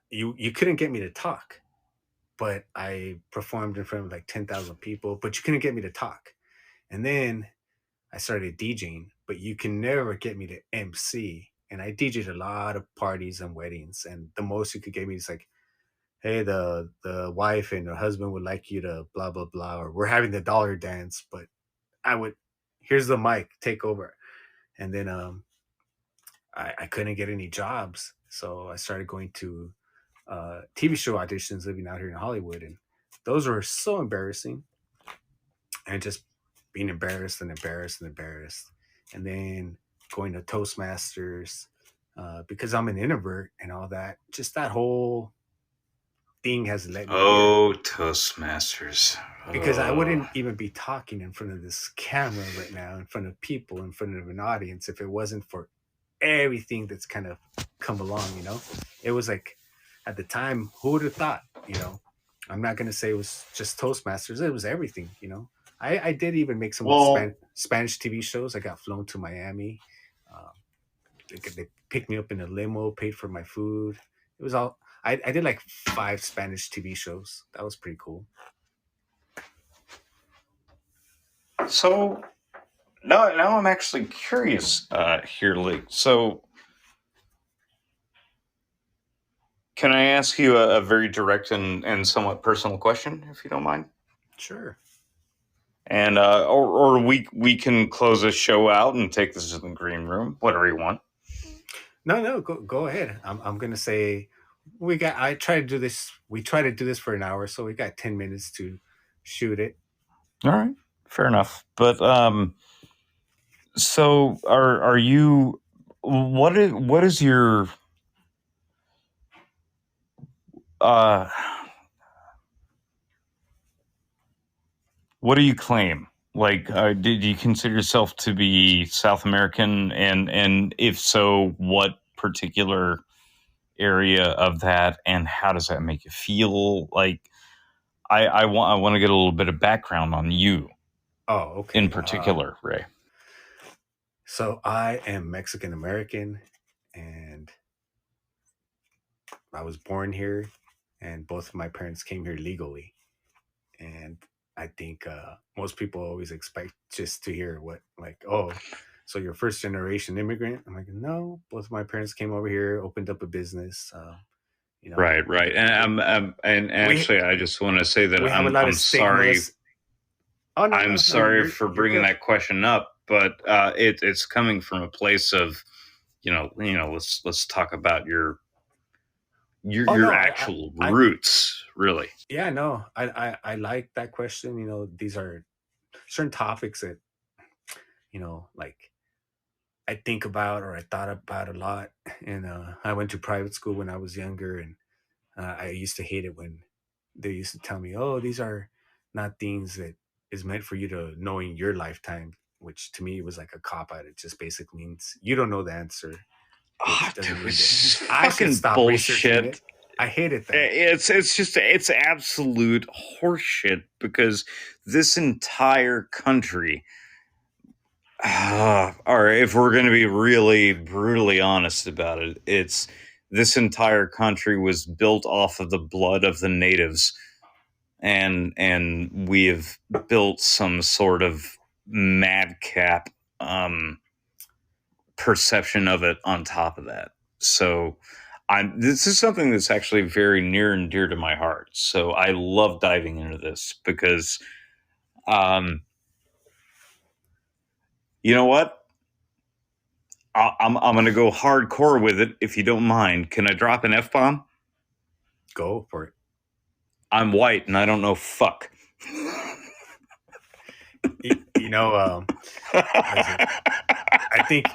you couldn't get me to talk. But I performed in front of like 10,000 people, but you couldn't get me to talk. And then I started DJing, but you can never get me to MC. And I DJed a lot of parties and weddings, and the most you could get me is like, hey, the wife and her husband would like you to blah blah blah, or we're having the dollar dance, but I would here's the mic, take over. And then I couldn't get any jobs. So I started going to TV show auditions living out here in Hollywood. And those were so embarrassing, and just being embarrassed and embarrassed and embarrassed. And then going to Toastmasters because I'm an introvert and all that. Just that whole thing has led me here. Oh, Toastmasters. Because I Oh. wouldn't even be talking in front of this camera right now, in front of people, in front of an audience, if it wasn't for everything that's kind of come along. It was like at the time, who would have thought. I'm not going to say it was just Toastmasters, it was everything. I did even make some Well, Spanish TV shows. I got flown to Miami. um, they picked me up in a limo, paid for my food. It was all I did like 5 Spanish TV shows. That was pretty cool. so now I'm actually curious here, Lee. So can I ask you a very direct and somewhat personal question, if you don't mind? Sure. And or we can close this show out and take this to the green room, whatever you want. No, go ahead. I'm gonna say we got. I try to do this. We try to do this for an hour, so we got 10 minutes to shoot it. All right, fair enough. But so are you? What is your uh? What do you claim? Like, did you consider yourself to be South American? And if so, what particular area of that, and how does that make you feel? Like, I want to get a little bit of background on you Oh, in okay. particular, Ray. So I am Mexican American, and I was born here, and both of my parents came here legally. And I think most people always expect just to hear what, like, oh, so you're first generation immigrant. I'm like, no, both of my parents came over here, opened up a business. You know, Right, right. And and we actually, I just want to say that we have a lot of I'm sorry. stigmas. Oh no, I'm no, no, sorry for you're bringing good. that question up, but it's coming from a place of, let's talk about Oh your no, actual I roots, really. yeah, no, I like that question. You know, these are certain topics that, like I think about or I thought about a lot. And I went to private school when I was younger, and I used to hate it when they used to tell me, "Oh, these are not things that is meant for you to know in your lifetime," which to me was like a cop out. It just basically means you don't know the answer, Oh, which doesn't dude, mean that it's I should fucking stop researching bullshit. it. I hated that. It's absolute horseshit because this entire country, or if we're going to be really brutally honest about it, it's this entire country was built off of the blood of the natives, and we have built some sort of madcap perception of it on top of that. So this is something that's actually very near and dear to my heart. So I love diving into this because, um, you know what? I'm going to go hardcore with it if you don't mind. Can I drop an F bomb? Go for it. I'm white and I don't know fuck. You know, was it? I think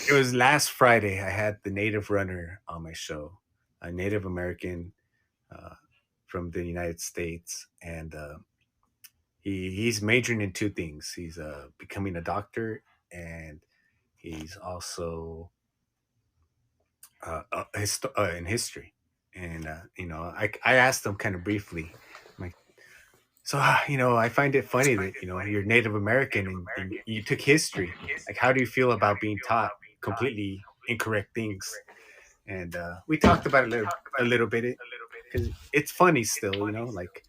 it was last Friday. I had the Native Runner on my show, a Native American uh, from the United States, and he's majoring in two things. He's becoming a doctor, and he's also in history. And I asked him kind of briefly, I'm like, so I find it funny that you're Native American and you took history. Like, how do you feel about being taught completely incorrect things? And we talked about it a little bit because it's funny still. Like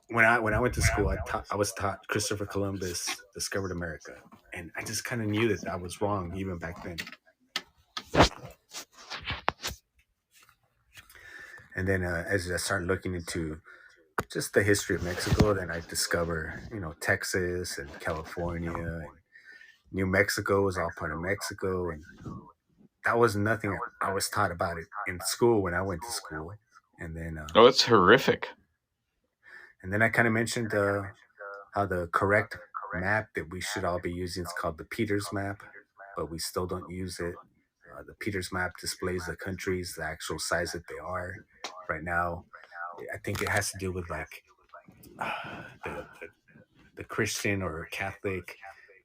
when I went to school, I was taught Christopher Columbus discovered America, and I just kind of knew that I was wrong even back then. And then as I started looking into just the history of Mexico, then I discover Texas and California and New Mexico was all part of Mexico, and that was nothing I was taught about it in school when I went to school. And then Oh, it's horrific. I kind of mentioned how the correct map that we should all be using is called the Peters map, but we still don't use it. The Peters map displays the countries, the actual size that they are right now. I think it has to do with like the Christian or Catholic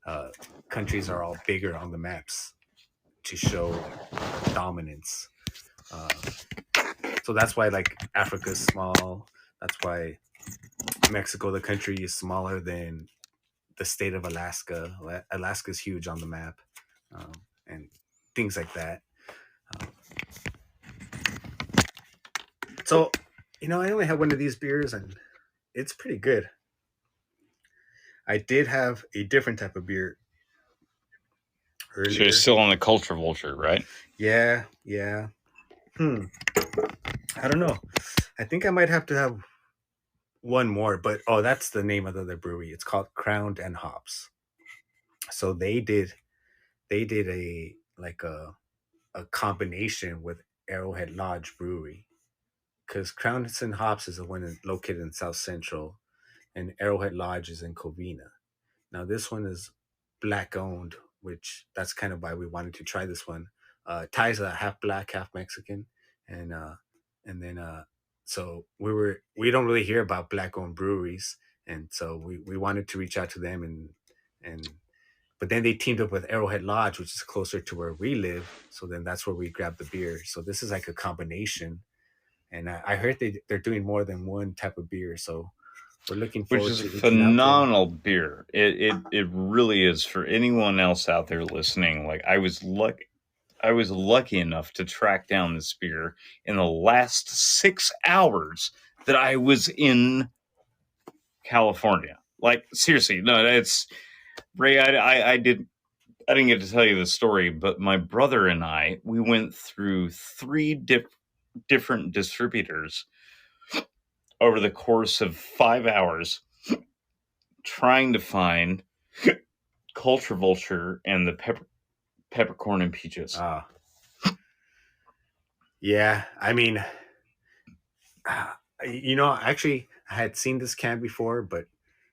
uh, countries are all bigger on the maps to show dominance. So that's why like Africa's small. That's why Mexico, the country, is smaller than the state of Alaska. Alaska's huge on the map, um, and things like that. Um, so, I only had one of these beers, and it's pretty good. I did have a different type of beer So you're earlier. still on the culture vulture, right? Yeah, yeah. Hmm. I don't know. I think I might have to have one more, but oh, that's the name of the other brewery. It's called Crowned and Hops. So they did a like a combination with Arrowhead Lodge Brewery, because Crowned and Hops is the one located in South Central, and Arrowhead Lodge is in Covina. Now this one is black owned, which that's kind of why we wanted to try this one. Ty's a half black, half Mexican, and then so we don't really hear about black owned breweries, and so we wanted to reach out to them and but then they teamed up with Arrowhead Lodge, which is closer to where we live. So then that's where we grabbed the beer. So this is like a combination. And I heard they're doing more than one type of beer. So we're looking Which forward is a to reaching out to them. phenomenal beer. It really is. For anyone else out there listening, like I was lucky enough to track down this beer in the last 6 hours that I was in California. Like seriously, no, it's Ray. I didn't get to tell you the story, but my brother and we went through three different distributors over the course of 5 hours trying to find Culture Vulture and the peppercorn and peaches. Yeah, I mean, actually, I had seen this can before, but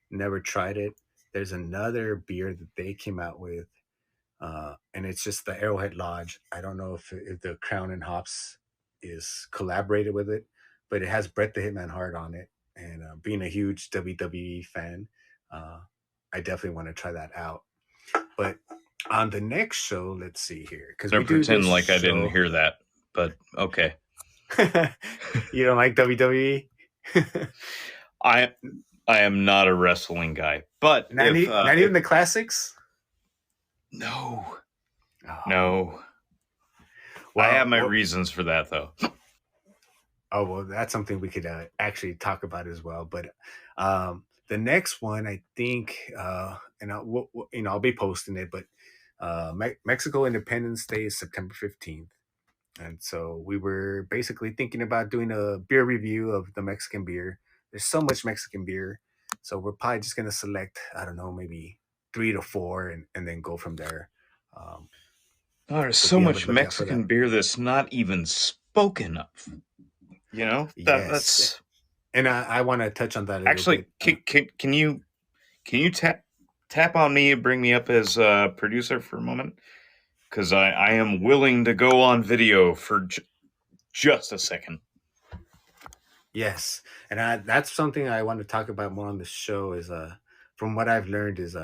never tried it. There's another beer that they came out with, and it's just the Arrowhead Lodge. I don't know if the Crown and Hops is collaborated with it, but it has Bret the Hitman Hart on it. And being a huge WWE fan, I definitely want to try that out. But on the next show, let's see here, because we do pretend this like I didn't show. hear that, but okay. You don't like WWE? I am not a wrestling guy, but Not even the classics. No. Oh. No. Well, I have my reasons for that, though. Oh, well, that's something we could actually talk about as well. But the next one, I think, and I'll be posting it, but Mexico Independence Day is September 15th. And so we were basically thinking about doing a beer review of the Mexican beer. There's so much Mexican beer. So we're probably just going to select, I don't know, maybe 3 to 4 and then go from there. There's so much Mexican beer that's not even spoken of. You know? Yes. That's... And I want to touch on that a little bit. Actually, can you tap on me and bring me up as a producer for a moment? Because I am willing to go on video for just a second. Yes, and that's something I want to talk about more on the show. Is from what I've learned is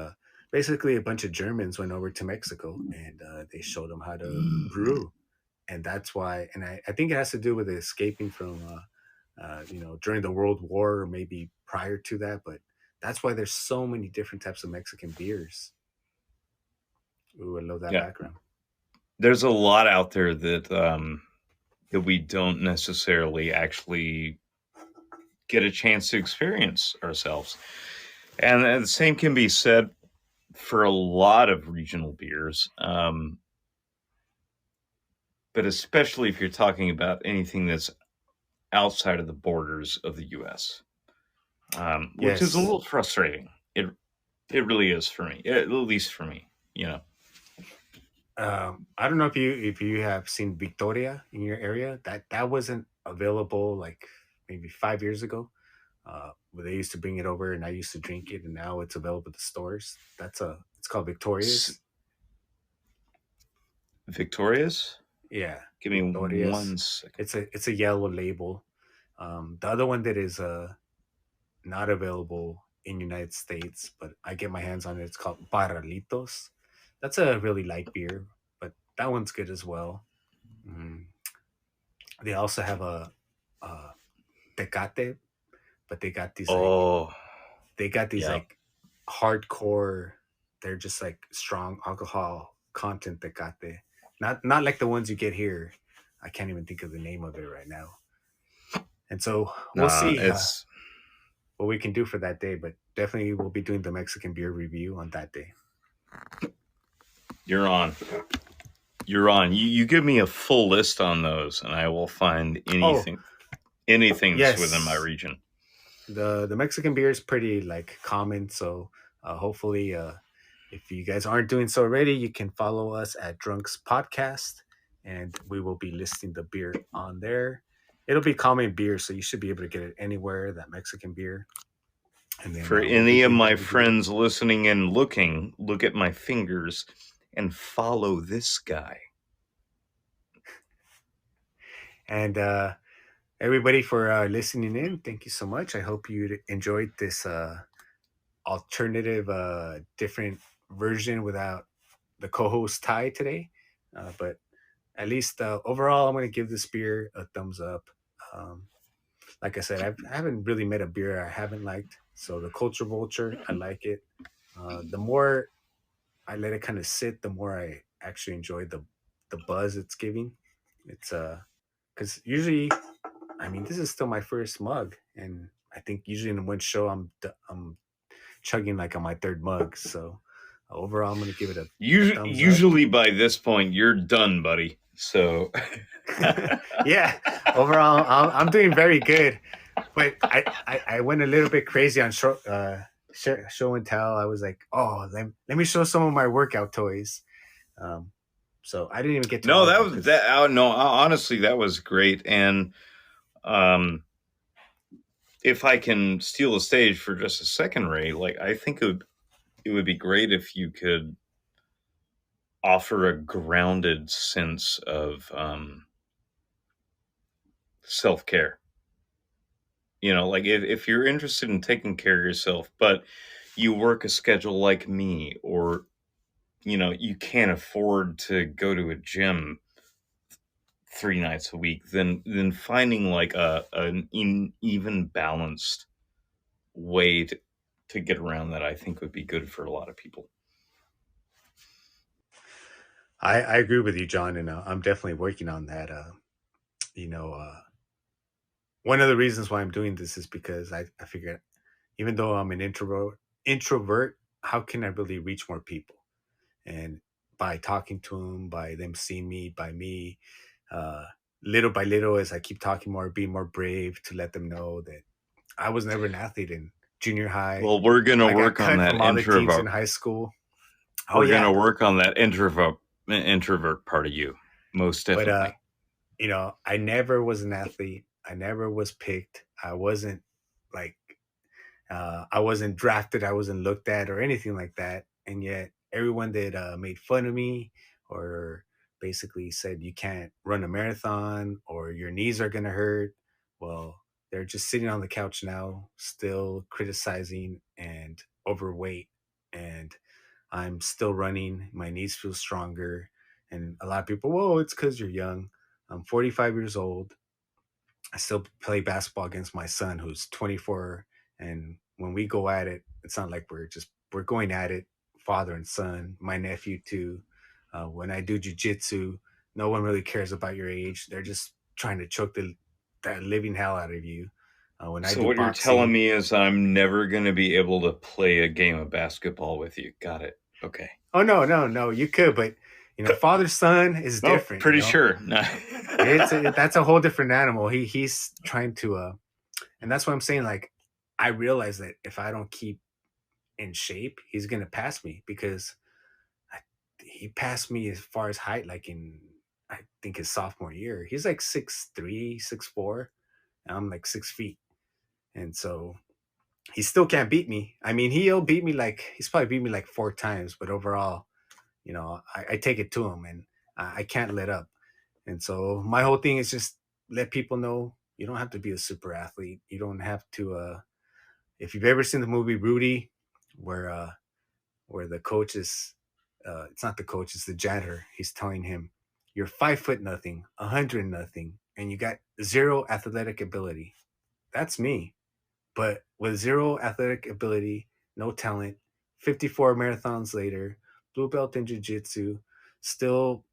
basically a bunch of Germans went over to Mexico and they showed them how to brew, and that's why. And I think it has to do with escaping from during the World War or maybe prior to that, but that's why there's so many different types of Mexican beers. Ooh, I love that background. There's a lot out there that that we don't necessarily actually get a chance to experience ourselves. And the same can be said for a lot of regional beers. But especially if you're talking about anything that's outside of the borders of the U.S., which is a little frustrating. It really is for me, at least for me, you know. I don't know if you have seen Victoria in your area. That wasn't available like maybe 5 years ago. Where they used to bring it over and I used to drink it, and now it's available at the stores. It's called Victoria's. Victoria's? Yeah. Give me 1 second. It's a yellow label. The other one that is not available in United States, but I get my hands on it. It's called Barralitos. That's a really light beer, but that one's good as well. They also have a Tecate, but they got these like hardcore. They're just like strong alcohol content Tecate. Not like the ones you get here. I can't even think of the name of it right now. And so we'll see what we can do for that day, but definitely we'll be doing the Mexican beer review on that day. You're on. You give me a full list on those, and I will find anything that's within my region. The Mexican beer is pretty like common, so hopefully, if you guys aren't doing so already, you can follow us at Drunks Podcast, and we will be listing the beer on there. It'll be common beer, so you should be able to get it anywhere. That Mexican beer. And then, for any of my friends listening and looking, look at my fingers and follow this guy. And everybody for listening in, thank you so much. I hope you enjoyed this alternative, different version without the co-host Ty today. But at least overall, I'm going to give this beer a thumbs up. Um, like I said, I haven't really met a beer I haven't liked. So the Culture Vulture, I like it. The more I let it kind of sit, the more I actually enjoy the buzz it's giving. It's because usually, I mean, this is still my first mug, and I think usually in one show I'm chugging like on my third mug. So overall, I'm gonna give it a thumbs up. Usually by this point, you're done, buddy. So Yeah, overall, I'm doing very good. But I went a little bit crazy on show and tell. I was like, oh, let me show some of my workout toys. Um, so I didn't even get to no, all of that them was because that. No, honestly, that was great. And um, if I can steal the stage for just a second, Ray, like I think it would be great if you could offer a grounded sense of self care. You know, like if you're interested in taking care of yourself, but you work a schedule like me, or you know, you can't afford to go to a gym 3 nights a week, then finding like an even balanced way to get around that, I think would be good for a lot of people. I agree with you, John, and I'm definitely working on that. You know, one of the reasons why I'm doing this is because I figured even though I'm an introvert, how can I really reach more people? And by talking to them, by them seeing me, by me, uh, little by little, as I keep talking more, be more brave to let them know that I was never an athlete in junior high. Well, we're gonna I got work on cut that from all the teams in introvert. high school. Oh We're gonna yeah, work on that introvert part of you, most but definitely. you know, I never was an athlete. I never was picked. I wasn't like I wasn't drafted. I wasn't looked at or anything like that. And yet, everyone that made fun of me or basically said you can't run a marathon or your knees are gonna hurt. Well, they're just sitting on the couch now, still criticizing and overweight. And I'm still running. My knees feel stronger. And a lot of people, whoa, it's because you're young. I'm 45 years old. I still play basketball against my son who's 24. And when we go at it, it's not like we're going at it, father and son, my nephew too. When I do jujitsu, no one really cares about your age. They're just trying to choke that living hell out of you. When I So do what you're telling boxing, me is I'm never gonna be able to play a game of basketball with you. Got it. Okay. oh no, you could, but you know, father son is Nope. different. You Pretty know, sure. No. that's a whole different animal. He's trying to and that's what I'm saying. Like, I realize that if I don't keep in shape, he's gonna pass me because I, he passed me as far as height, like in I think his sophomore year. He's like 6'3", 6'4", and I'm like 6 feet, and so he still can't beat me. I mean, he'll beat me he's probably beat me like 4 times, but overall, you know, I take it to him, and I can't let up. And so my whole thing is just let people know you don't have to be a super athlete. You don't have to. If you've ever seen the movie Rudy, where where the coach is, it's not the coach, it's the janitor. He's telling him, "You're 5 foot nothing, 100 nothing, and you got zero athletic ability." That's me, but with zero athletic ability, no talent. 54 marathons later, blue belt in jiu-jitsu, still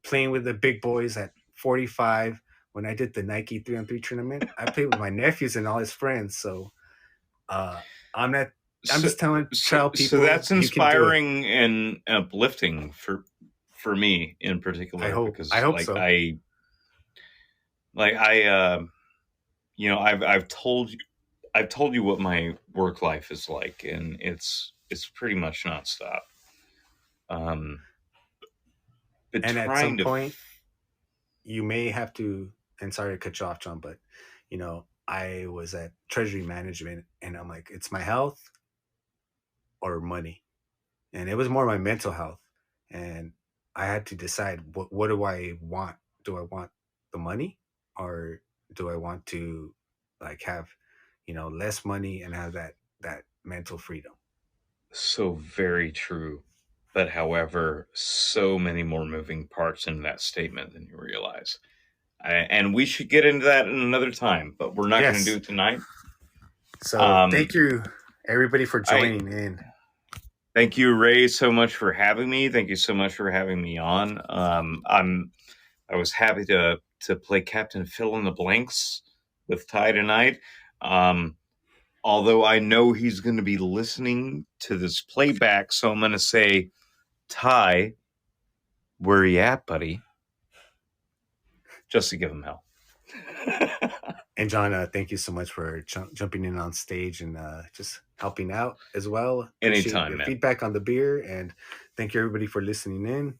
playing with the big boys at 45. When I did the Nike 3-on-3 tournament, I played with my nephews and all his friends. So uh, I'm not. I'm So, just tell so people that's you can do it. inspiring and uplifting for me in I particular, hope. I because hope so. I you know, I've told you what my work life is like, and it's pretty much nonstop. Um, but And at some trying to point, you may have to. And sorry to cut you off, John, but you know, I was at Treasury Management, and I'm like, it's my health or money, and it was more my mental health, and I had to decide what do I want? Do I want the money, or do I want to like have, you know, less money and have that mental freedom? so very true. but however, so many more moving parts in that statement than you realize. And we should get into that in another time, but we're not going to do Yes. it tonight. So thank you, everybody, for joining in. Thank you, Ray, so much for having me. Thank you so much for having me on. I was happy to play Captain Fill in the Blanks with Ty tonight. Although I know he's going to be listening to this playback, so I'm going to say, Ty, where you at, buddy? Just to give him hell. And John, thank you so much for jumping in on stage and just helping out as well. Appreciate Anytime, your man. feedback on the beer, and thank you everybody for listening in.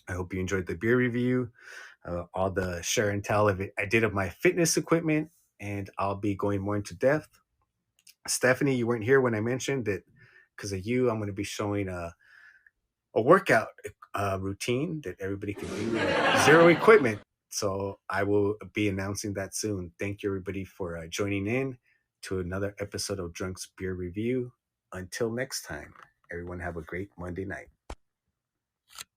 I hope you enjoyed the beer review, all the share and tell I did of my fitness equipment, and I'll be going more into depth. Stephanie, you weren't here when I mentioned that because of you, I'm going to be showing a workout routine that everybody can do with zero equipment. So I will be announcing that soon. Thank you, everybody, for joining in to another episode of Drunk's Beer Review. Until next time, everyone have a great Monday night.